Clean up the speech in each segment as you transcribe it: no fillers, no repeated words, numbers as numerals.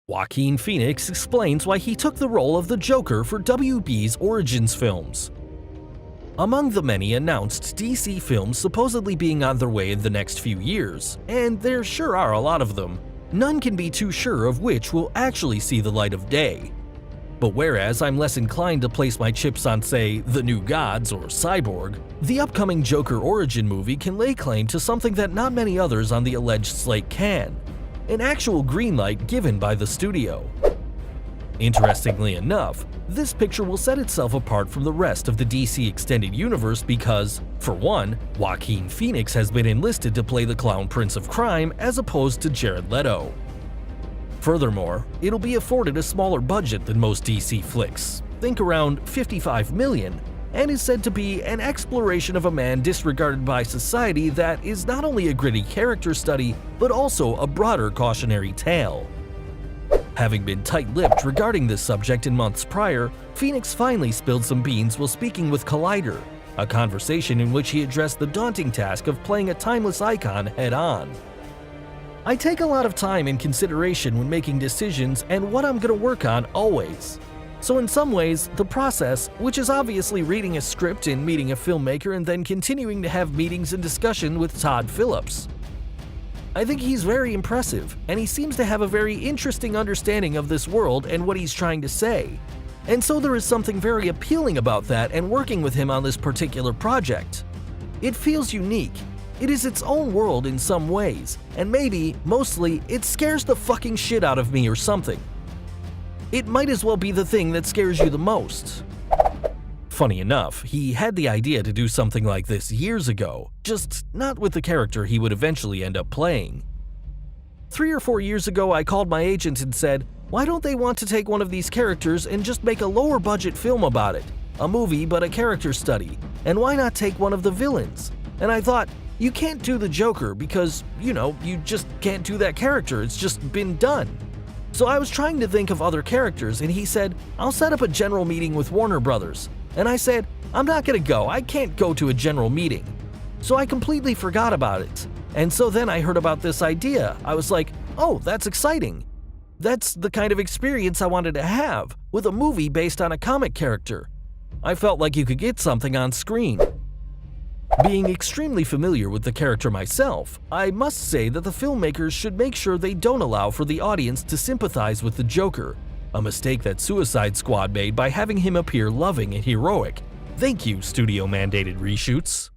Joaquin Phoenix explains why he took the role of the Joker for WB's Origins films. Among the many announced DC films supposedly being on their way in the next few years, and there sure are a lot of them, none can be too sure of which will actually see the light of day. But whereas I'm less inclined to place my chips on, say, The New Gods or Cyborg, the upcoming Joker origin movie can lay claim to something that not many others on the alleged slate can: an actual green light given by the studio. Interestingly enough, this picture will set itself apart from the rest of the DC Extended Universe because, for one, Joaquin Phoenix has been enlisted to play the Clown Prince of Crime as opposed to Jared Leto. Furthermore, it'll be afforded a smaller budget than most DC flicks, think around $55 million, and is said to be an exploration of a man disregarded by society that is not only a gritty character study, but also a broader cautionary tale. Having been tight-lipped regarding this subject in months prior, Phoenix finally spilled some beans while speaking with Collider, a conversation in which he addressed the daunting task of playing a timeless icon head-on. "I take a lot of time and consideration when making decisions and what I'm going to work on always. So in some ways, the process, which is obviously reading a script and meeting a filmmaker and then continuing to have meetings and discussion with Todd Phillips. I think he's very impressive, and he seems to have a very interesting understanding of this world and what he's trying to say. And so there is something very appealing about that and working with him on this particular project. It feels unique. It is its own world in some ways, and maybe, mostly, it scares the fucking shit out of me or something. It might as well be the thing that scares you the most." Funny enough, he had the idea to do something like this years ago, just not with the character he would eventually end up playing. 3 or 4 years ago, I called my agent and said, why don't they want to take one of these characters and just make a lower budget film about it? A movie, but a character study. And why not take one of the villains? And I thought, you can't do the Joker because, you just can't do that character, it's just been done. So I was trying to think of other characters, and he said, I'll set up a general meeting with Warner Brothers. And I said, I'm not gonna go, I can't go to a general meeting. So I completely forgot about it. And so then I heard about this idea. I was like, oh, that's exciting. That's the kind of experience I wanted to have, with a movie based on a comic character. I felt like you could get something on screen. Being extremely familiar with the character myself, I must say that the filmmakers should make sure they don't allow for the audience to sympathize with the Joker, a mistake that Suicide Squad made by having him appear loving and heroic. Thank you, studio-mandated reshoots.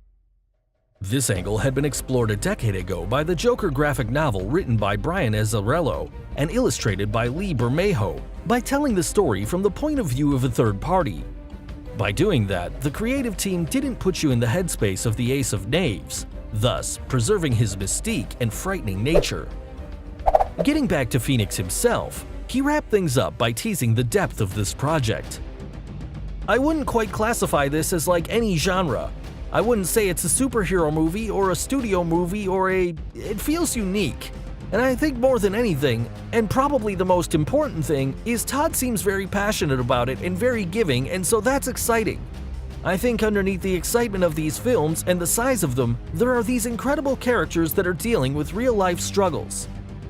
This angle had been explored a decade ago by the Joker graphic novel written by Brian Azzarello and illustrated by Lee Bermejo, by telling the story from the point of view of a third party. By doing that, the creative team didn't put you in the headspace of the Ace of Knaves, thus preserving his mystique and frightening nature. Getting back to Phoenix himself, he wrapped things up by teasing the depth of this project. I wouldn't quite classify this as like any genre. I wouldn't say it's a superhero movie or a studio movie or it feels unique. And I think more than anything, and probably the most important thing, is Todd seems very passionate about it and very giving, and so that's exciting. I think underneath the excitement of these films and the size of them, there are these incredible characters that are dealing with real-life struggles.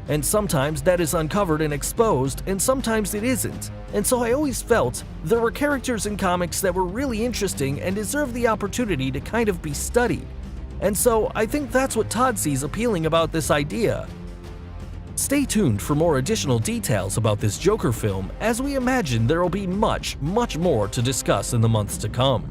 And sometimes that is uncovered and exposed, and sometimes it isn't. And so I always felt there were characters in comics that were really interesting and deserve the opportunity to kind of be studied. And so I think that's what Todd sees appealing about this idea. Stay tuned for more additional details about this Joker film, as we imagine there will be much, much more to discuss in the months to come.